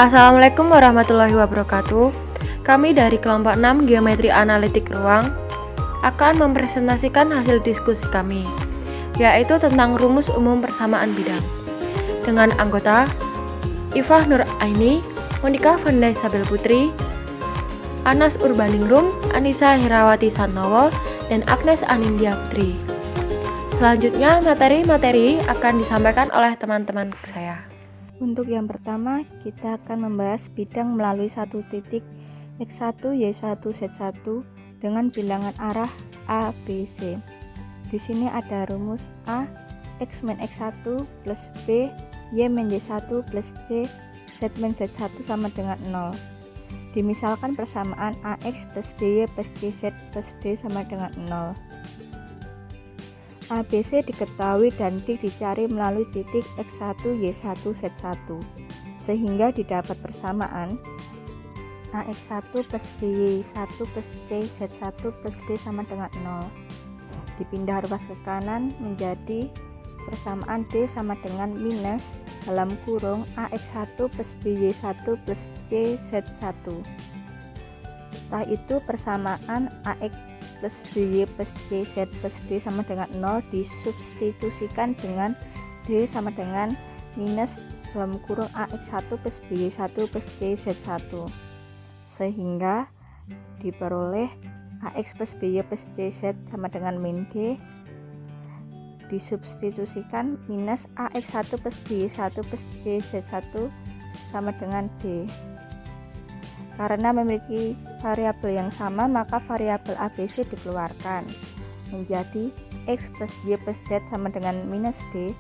Assalamualaikum warahmatullahi wabarakatuh. Kami dari kelompok 6 Geometri Analitik Ruang akan mempresentasikan hasil diskusi kami, yaitu tentang rumus umum persamaan bidang. Dengan anggota Ifah Nur Aini, Monika Vandai Sabel Putri, Anas Urbaningrum, Anissa Herawati Santowo, dan Agnes Anindya Putri. Selanjutnya materi-materi akan disampaikan oleh teman-teman saya. Untuk yang pertama, kita akan membahas bidang melalui satu titik X1, Y1, Z1 dengan bilangan arah A, B, C. Di sini ada rumus A, X min X1 plus B, Y min Y1 plus C, Z min Z1 sama dengan 0. Dimisalkan persamaan AX plus BY plus CZ plus D sama dengan 0. ABC diketahui dan D dicari melalui titik X1, Y1, Z1, sehingga didapat persamaan AX1 plus BY1 plus C, Z1 plus D sama dengan 0. Dipindah ruas ke kanan menjadi persamaan D sama dengan minus dalam kurung AX1 plus BY1 plus C, Z1. Setelah itu persamaan AX plus BY plus C, Z plus D sama dengan 0 disubstitusikan dengan D sama dengan minus dalam kurung AX1 plus BY1 plus C, Z1, sehingga diperoleh AX plus BY plus C, Z sama dengan min D disubstitusikan minus AX1 plus BY1 plus C, Z1 sama dengan D. Karena memiliki variabel yang sama, maka variabel ABC dikeluarkan menjadi X plus Y plus Z sama dengan minus D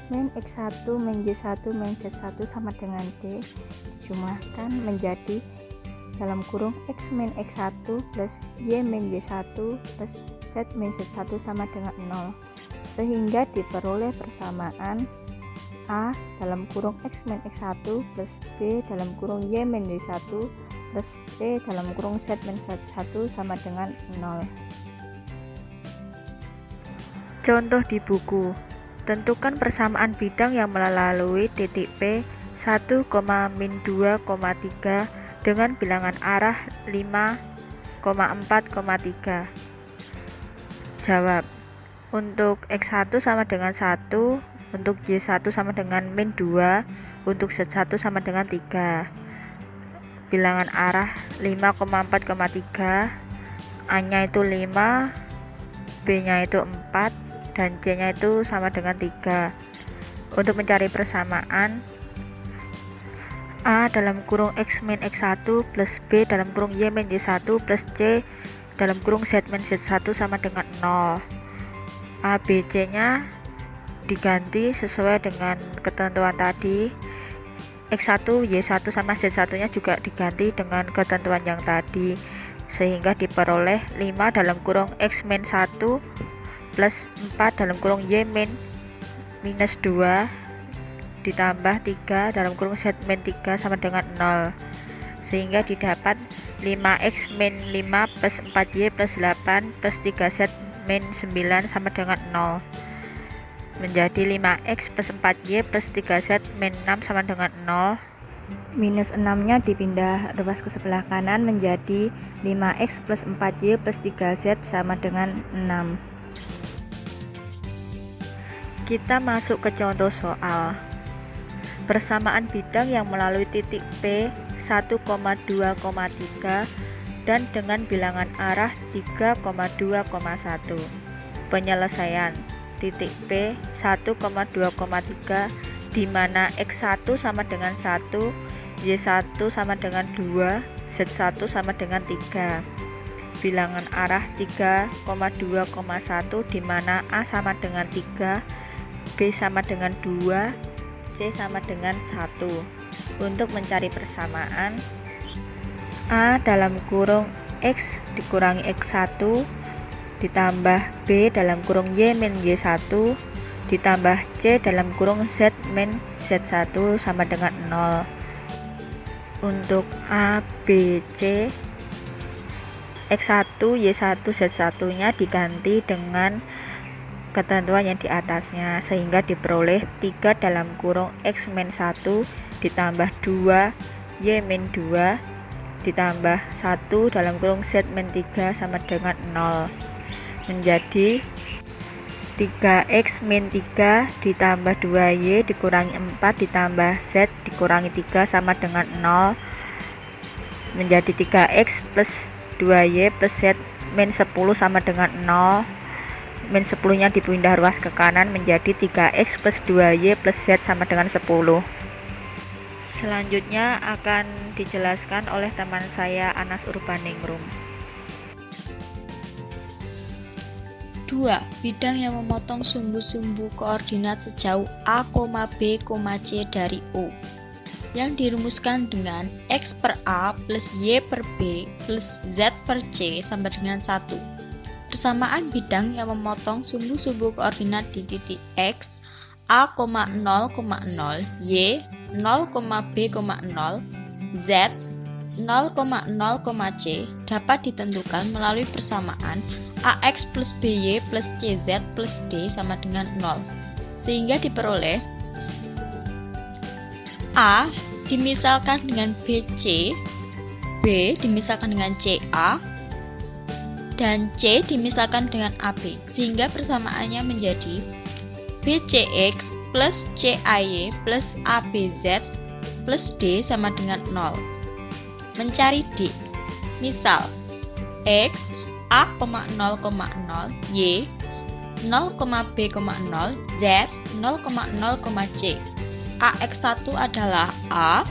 min X1 min Y1 min Z1 sama dengan D dijumlahkan menjadi dalam kurung X min X1 plus Y min Y1 plus Z min Z1 sama dengan 0, sehingga diperoleh persamaan A dalam kurung X min X1 plus B dalam kurung Y min Y1 plus C dalam kurung Z min Z1 sama dengan 0. Contoh di buku. Tentukan persamaan bidang yang melalui titik P 1, min 2,3 dengan bilangan arah 5,4,3. Jawab. Untuk X1 sama dengan 1, untuk Y1 sama dengan min 2, untuk Z1 sama dengan 3. Bilangan arah 5,4,3, A-nya itu 5, B-nya itu 4, dan C-nya itu sama dengan 3. Untuk mencari persamaan A dalam kurung X min X1 plus B dalam kurung Y min Y1 plus C dalam kurung Z min Z1 sama dengan 0. A, B, C-nya diganti sesuai dengan ketentuan tadi. X1, Y1 sama Z1 nya juga diganti dengan ketentuan yang tadi, sehingga diperoleh 5 dalam kurung X min 1 plus 4 dalam kurung Y min minus 2 ditambah 3 dalam kurung Z min 3 sama dengan 0, sehingga didapat 5X min 5 plus 4Y plus 8 plus 3Z min 9 sama dengan 0, menjadi 5X plus 4Y plus 3Z min 6 sama dengan 0. Minus 6 nya dipindah ruas ke sebelah kanan menjadi 5X plus 4Y plus 3Z sama dengan 6. Kita masuk ke contoh soal. Persamaan bidang yang melalui titik P 1,2,3 dan dengan bilangan arah 3,2,1. Penyelesaian. Titik P 1,2,3 di mana X1 sama dengan 1, Y1 sama dengan 2, Z1 sama dengan 3. Bilangan arah 3,2,1 di mana A sama dengan 3, B sama dengan 2, C sama dengan 1. Untuk mencari persamaan A dalam kurung X dikurangi X1 ditambah B dalam kurung Y min Y1 ditambah C dalam kurung Z min Z1 sama dengan 0. Untuk A, B, C, X1, Y1, Z1 nya diganti dengan ketentuan yang di atasnya, sehingga diperoleh 3 dalam kurung X min 1 ditambah 2Y min 2 ditambah 1 dalam kurung Z min 3 sama dengan 0, menjadi 3X min 3 ditambah 2Y dikurangi 4 ditambah Z dikurangi 3 sama dengan 0, menjadi 3X plus 2Y plus Z min 10 sama dengan 0. Min 10 nya dipindah ruas ke kanan menjadi 3X plus 2Y plus Z sama dengan 10. Selanjutnya akan dijelaskan oleh teman saya Anas Urbaningrum. 2. Bidang yang memotong sumbu-sumbu koordinat sejauh A, B, C dari O yang dirumuskan dengan X per A plus Y per B plus Z per C sama dengan 1. Persamaan bidang yang memotong sumbu-sumbu koordinat di titik X, A, 0,0, Y, 0, B, 0, Z, 0,0, C dapat ditentukan melalui persamaan AX plus BY plus CZ plus D sama dengan 0, sehingga diperoleh A dimisalkan dengan BC, B dimisalkan dengan CA, dan C dimisalkan dengan AB, sehingga persamaannya menjadi BCX plus CAY plus ABZ plus D sama dengan 0. Mencari D, misal X A, 0,0, Y 0,B, 0, Z 0,0, C. AX1 adalah A,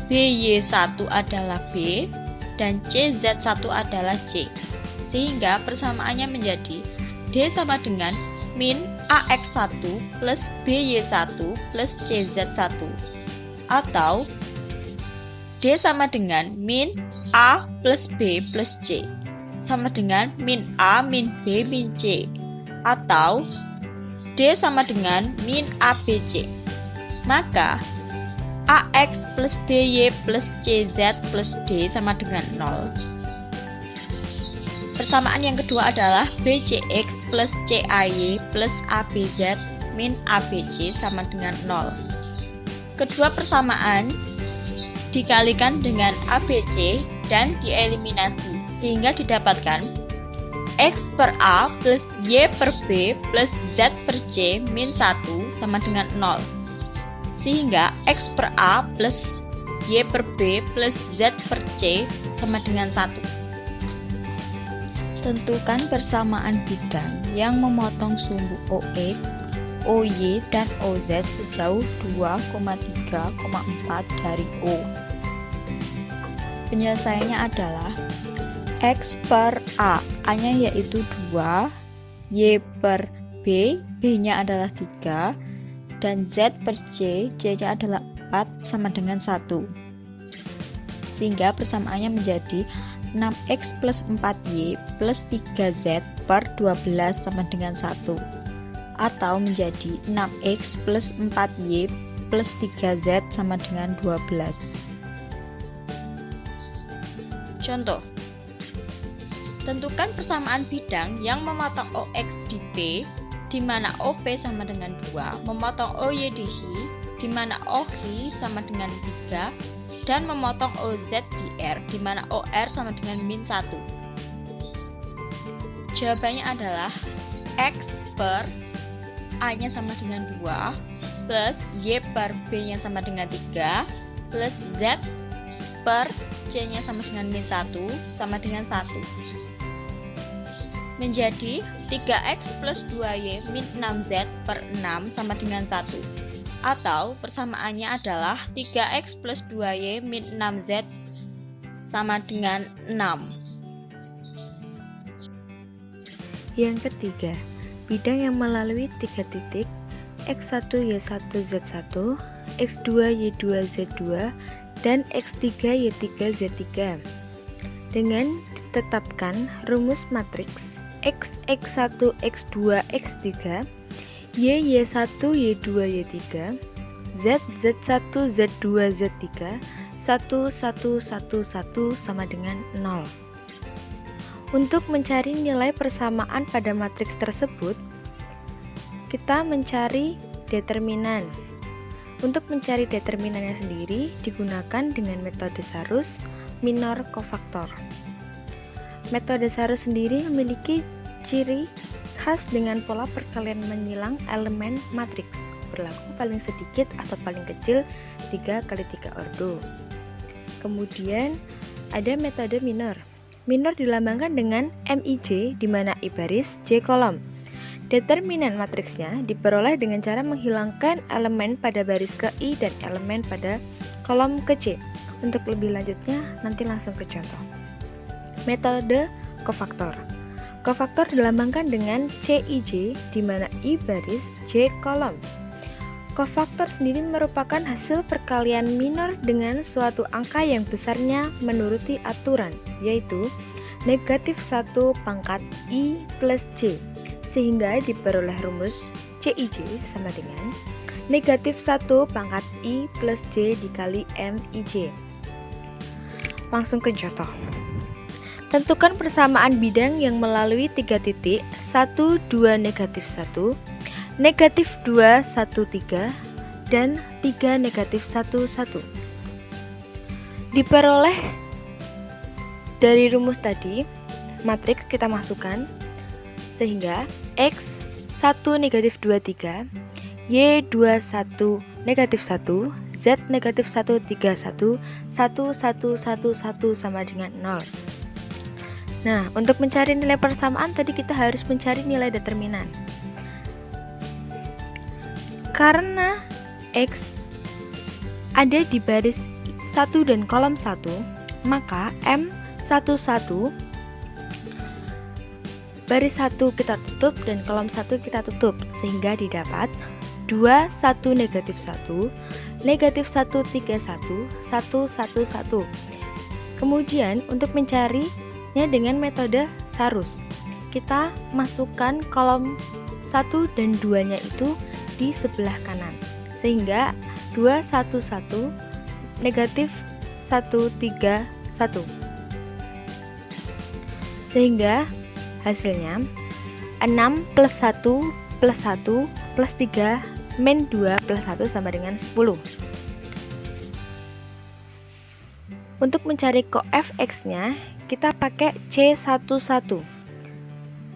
BY1 adalah B, dan CZ1 adalah C, sehingga persamaannya menjadi D sama dengan min AX1 plus BY1 plus CZ1, atau D sama dengan min A plus B plus C sama dengan min A min B min C, atau D sama dengan min ABC. Maka AX plus BY plus CZ plus D sama dengan 0. Persamaan yang kedua adalah BCX plus CAY plus ABZ min ABC sama dengan 0. Kedua persamaan dikalikan dengan ABC dan dieliminasi, sehingga didapatkan X per A plus Y per B plus Z per C min 1 sama dengan 0, sehingga X per A plus Y per B plus Z per C sama dengan 1. Tentukan persamaan bidang yang memotong sumbu OX, OY, dan OZ sejauh 2,3,4 dari O. Penyelesaiannya adalah X per A, A-nya yaitu 2, Y per B, B-nya adalah 3, dan Z per C, C-nya adalah 4 sama dengan 1. Sehingga persamaannya menjadi 6X plus 4Y plus 3Z per 12 sama dengan 1, atau menjadi 6X plus 4Y plus 3Z sama dengan 12. Contoh, tentukan persamaan bidang yang memotong OX di P, di mana OP sama dengan 2, memotong OY di H, di mana OH sama dengan 3, dan memotong OZ di R, di mana OR sama dengan min 1. Jawabannya adalah X per A-nya sama dengan 2, plus Y per B-nya sama dengan 3, plus Z per C-nya sama dengan min 1, sama dengan 1. Menjadi 3X plus 2Y min 6Z per 6 sama dengan 1. Atau persamaannya adalah 3X plus 2Y min 6Z sama dengan 6. Yang ketiga, bidang yang melalui 3 titik X1, Y1, Z1, X2, Y2, Z2, dan X3, Y3, Z3 dengan ditetapkan rumus matriks X, X1, X2, X3, Y, Y1, Y2, Y3, Z, Z1, Z2, Z3, 1, 1, 1, 1 sama dengan 0. Untuk mencari nilai persamaan pada matriks tersebut, kita mencari determinan. Untuk mencari determinannya sendiri digunakan dengan metode Sarus minor kofaktor. Metode Sarus sendiri memiliki ciri khas dengan pola perkalian menyilang elemen matriks, berlaku paling sedikit atau paling kecil 3 kali 3 ordo. Kemudian ada metode minor. Minor dilambangkan dengan MIJ di mana I baris, J kolom. Determinan matriksnya diperoleh dengan cara menghilangkan elemen pada baris ke I dan elemen pada kolom ke J. Untuk lebih lanjutnya nanti langsung ke contoh. Metode kofaktor. Kofaktor dilambangkan dengan CIJ di mana I baris, J kolom. Kofaktor sendiri merupakan hasil perkalian minor dengan suatu angka yang besarnya menuruti aturan, yaitu negatif 1 pangkat I plus J, sehingga diperoleh rumus CIJ sama dengan negatif 1 pangkat I plus J dikali MIJ. Langsung ke contoh. Tentukan persamaan bidang yang melalui 3 titik 1, 2, negatif 1, negatif 2, 1, 3, dan 3, negatif 1, 1. Diperoleh dari rumus tadi, matriks kita masukkan, sehingga X 1, negatif 2, 3, Y 2, 1, negatif 1, Z negatif 1, 3, 1, 1, 1, 1, 1 sama dengan 0. Nah, untuk mencari nilai persamaan tadi kita harus mencari nilai determinan. Karena X ada di baris 1 dan kolom 1, maka M11 baris 1 kita tutup dan kolom 1 kita tutup, sehingga didapat 2, 1, negatif 1, negatif 1, 3, 1, 1, 1, 1. Kemudian untuk mencarinya dengan metode Sarus, kita masukkan kolom 1 dan 2 nya itu di sebelah kanan, sehingga 2, 1, 1, negatif 1, 3, 1, sehingga hasilnya 6 plus 1 plus 1 plus 3 min 2 plus 1 sama dengan 10. Untuk mencari cof(x) nya kita pakai C11,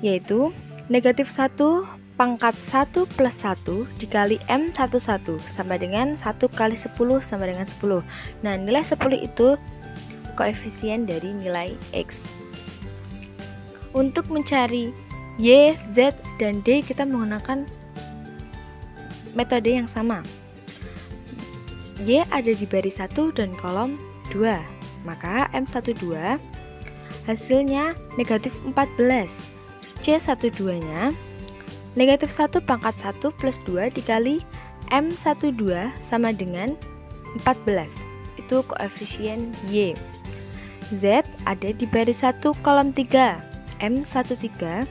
yaitu negatif 1 pangkat 1 plus 1 dikali M11 sama dengan 1 kali 10 sama dengan 10. Nah, nilai 10 itu koefisien dari nilai X. Untuk mencari Y, Z, dan D kita menggunakan metode yang sama. Y ada di baris 1 dan kolom 2, maka M12 hasilnya negatif 14. C12 nya negatif 1 pangkat 1 plus 2 dikali M12 sama dengan 14. Itu koefisien Y. Z ada di baris 1 kolom 3, M13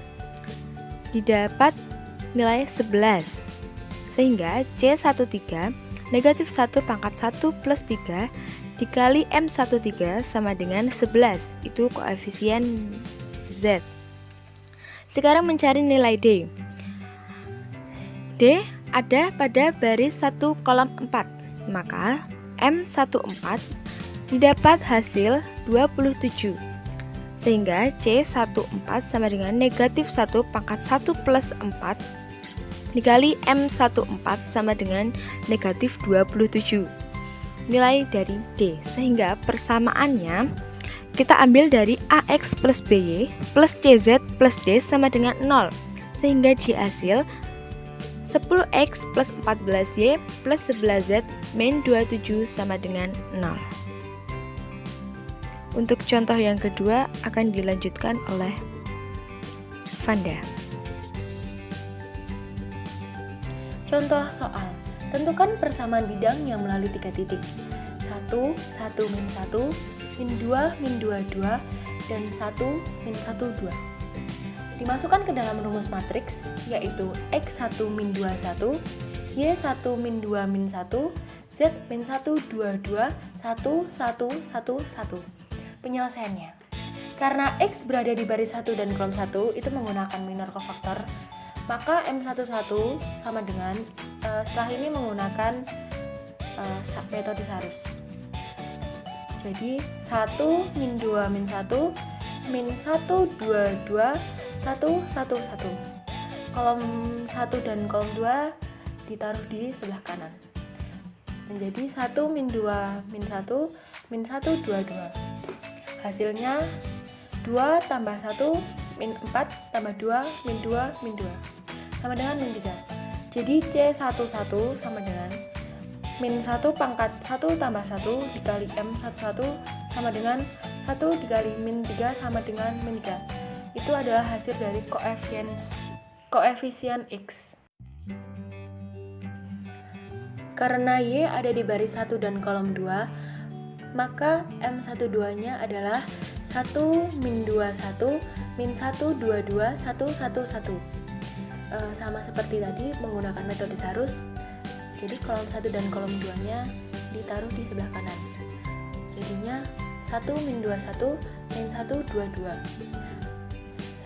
didapat nilai 11, sehingga C13 negatif 1 pangkat 1 plus 3 dikali M13 sama dengan 11, itu koefisien Z. Sekarang mencari nilai D. D ada pada baris 1 kolom 4, maka M14 didapat hasil 27, sehingga C14 sama dengan negatif 1 pangkat 1 plus 4 dikali M14 sama dengan negatif 27, nilai dari D, sehingga persamaannya kita ambil dari AX plus BY plus CZ plus D sama dengan 0, sehingga dihasil 10X plus 14Y plus 11Z min 27 sama dengan 0. Untuk contoh yang kedua akan dilanjutkan oleh Vanda. Contoh soal. Tentukan persamaan bidang yang melalui 3 titik. 1, 1, min 1, min 2, min 2, 2, dan 1, min 1, 2. Dimasukkan ke dalam rumus matriks, yaitu X1 min 2, 1, Y1 min 2, min 1, Z min 1, 2, 2, 1, 1, 1, 1. Penyelesaiannya. Karena X berada di baris 1 dan kolom 1 itu menggunakan minor kofaktor, maka M11 sama dengan setelah ini menggunakan metode Sarus. Jadi 1 min 2 min 1 min 1 2 2 1 1 1. Kolom 1 dan kolom 2 ditaruh di sebelah kanan. Menjadi 1 min 2 min 1 min 1 2 2. Hasilnya 2 tambah 1 min 4 tambah 2 min 2 min 2 sama dengan min 3. Jadi C11 sama dengan min 1 pangkat 1 tambah 1 dikali M11 sama dengan 1 dikali min 3 sama dengan min 3. Itu adalah hasil dari koefisien X. Karena Y ada di baris 1 dan kolom 2, maka M12-nya adalah 1 min 21 min 1 2 2 1 1 1. Sama seperti tadi menggunakan metode Sarus. Jadi kolom 1 dan kolom 2-nya ditaruh di sebelah kanan. Jadinya 1 min 21 min 1 2 2.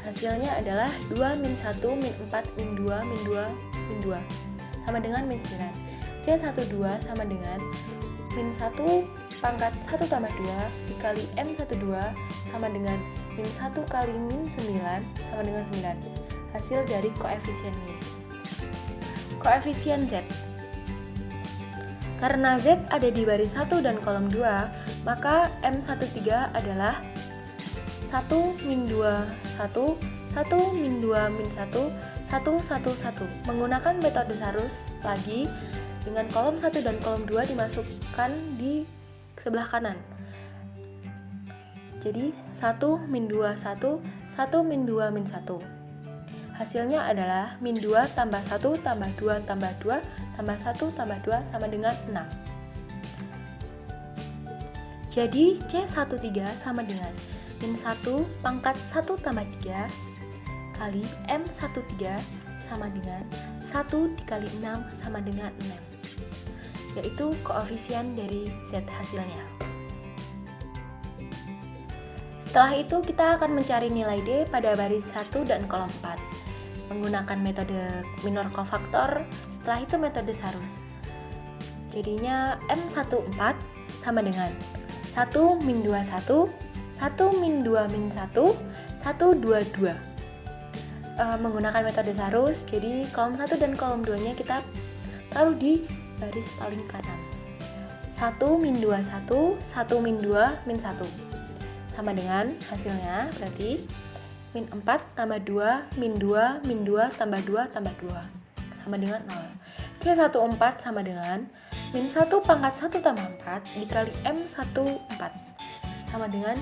Hasilnya adalah 2 min 1 min 4 min 2 min 2 min 2 sama dengan min 9. C12 sama dengan min 1 pangkat 1 tambah 2 dikali M12 sama dengan min 1 kali min 9 sama dengan 9. Hasil dari koefisien Y. Koefisien Z. Karena Z ada di baris 1 dan kolom 2, maka M13 adalah 1 min 2 1 1 min 2 min 1 1 1 1. Menggunakan metode Sarus lagi, dengan kolom 1 dan kolom 2 dimasukkan di sebelah kanan. Jadi 1 min 2 1 1 min 2 min 1. Hasilnya adalah min 2 tambah 1 tambah 2 tambah 2 tambah 1 tambah 2 sama dengan 6. Jadi C13 sama dengan min 1 pangkat 1 tambah 3 kali M13 sama dengan 1 dikali 6 sama dengan 6, yaitu koefisien dari Z hasilnya. Setelah itu kita akan mencari nilai D pada baris 1 dan kolom 4 menggunakan metode minor kofaktor, setelah itu metode Sarus. Jadinya M14 sama dengan 1 min 2 1 1 min 2 min 1 1 2 2. Menggunakan metode Sarus, jadi kolom 1 dan kolom 2 nya kita taruh di baris paling kanan. 1 min 2 1 1 min 2 min 1 sama dengan hasilnya berarti min 4 tambah 2 min 2 min 2 tambah 2 tambah 2 sama dengan 0. C14 sama dengan min 1 pangkat 1 tambah 4 dikali M14 sama dengan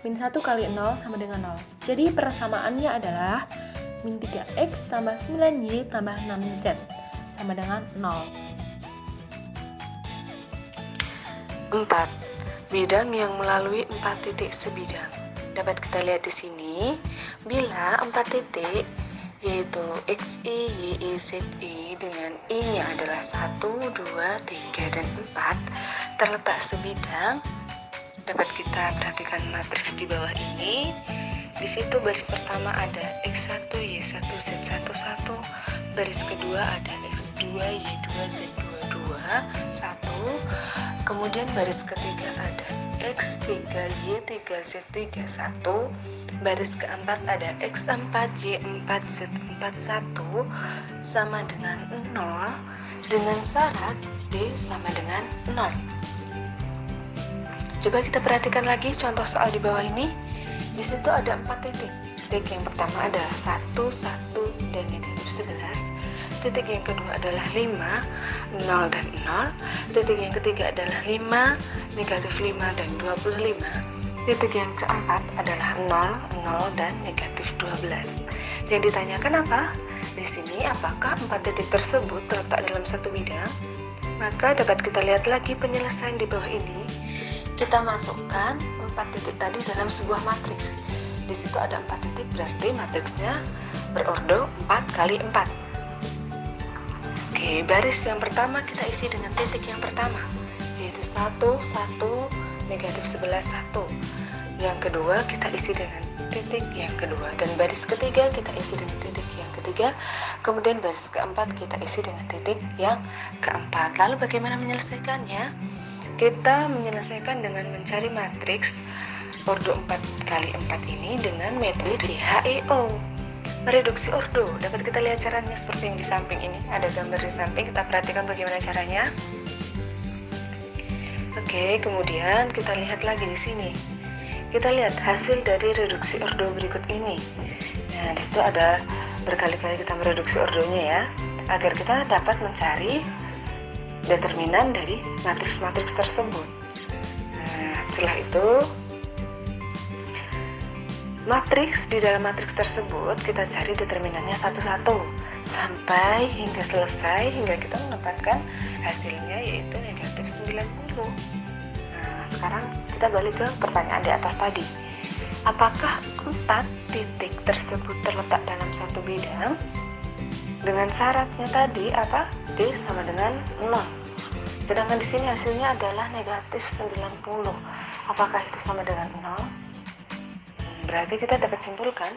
min 1 kali 0 sama dengan 0. Jadi persamaannya adalah min 3X tambah 9Y tambah 6Z sama dengan 0. 4. Bidang yang melalui 4 titik sebidang. Dapat kita lihat di sini, bila 4 titik yaitu XI, YI, ZI dengan I-nya adalah 1, 2, 3, dan 4 terletak sebidang, dapat kita perhatikan matriks di bawah ini. Di situ baris pertama ada X1, Y1, Z1, 1, baris kedua ada X2, Y2, Z2, 1, kemudian baris ketiga ada X3, Y3, Z3, 1, baris keempat ada X4, Y4, Z4, 1 sama dengan 0 dengan syarat D sama dengan 0. Coba kita perhatikan lagi contoh soal di bawah ini. Di situ ada 4 titik. Titik yang pertama adalah 1, 1, dan negatif 11. Titik yang kedua adalah 5, 0, dan 0. Titik yang ketiga adalah 5, negatif 5, dan 25. Titik yang keempat adalah 0, 0, dan negatif 12. Yang ditanyakan apa? Di sini apakah 4 titik tersebut terletak dalam satu bidang? Maka dapat kita lihat lagi penyelesaian di bawah ini. Kita masukkan 4 titik tadi dalam sebuah matriks. Di situ ada 4 titik, berarti matriksnya berordo 4 kali 4. Oke, baris yang pertama kita isi dengan titik yang pertama, yaitu 1, 1, negatif 11, 1. Yang kedua kita isi dengan titik yang kedua, dan baris ketiga kita isi dengan titik yang ketiga, kemudian baris keempat kita isi dengan titik yang keempat. Lalu bagaimana menyelesaikannya? Kita menyelesaikan dengan mencari matriks ordo 4x4 ini dengan metode CHEO, mereduksi ordo. Dapat kita lihat caranya seperti yang di samping ini, ada gambar di samping, kita perhatikan bagaimana caranya. Oke, kemudian kita lihat lagi di sini. Kita lihat hasil dari reduksi ordo berikut ini. Nah, di situ ada berkali-kali kita mereduksi ordonya ya, agar kita dapat mencari determinan dari matriks-matriks tersebut. Nah, setelah itu matriks di dalam matriks tersebut kita cari determinannya satu-satu sampai hingga selesai, hingga kita mendapatkan hasilnya yaitu negatif 90. Nah, sekarang kita balik ke pertanyaan di atas tadi. Apakah 4 titik tersebut terletak dalam satu bidang? Dengan syaratnya tadi apa? D sama dengan 0. Sedangkan di sini hasilnya adalah negatif 90. Apakah itu sama dengan 0? Berarti kita dapat simpulkan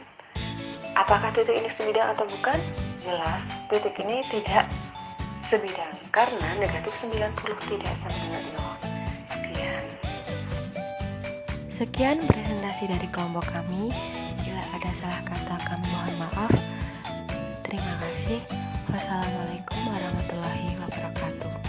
apakah titik ini sebidang atau bukan? Jelas titik ini tidak sebidang karena negatif 90 tidak sama dengan 0. Sekian presentasi dari kelompok kami. Bila ada salah kata kami mohon maaf. Terima kasih. Wassalamualaikum warahmatullahi wabarakatuh.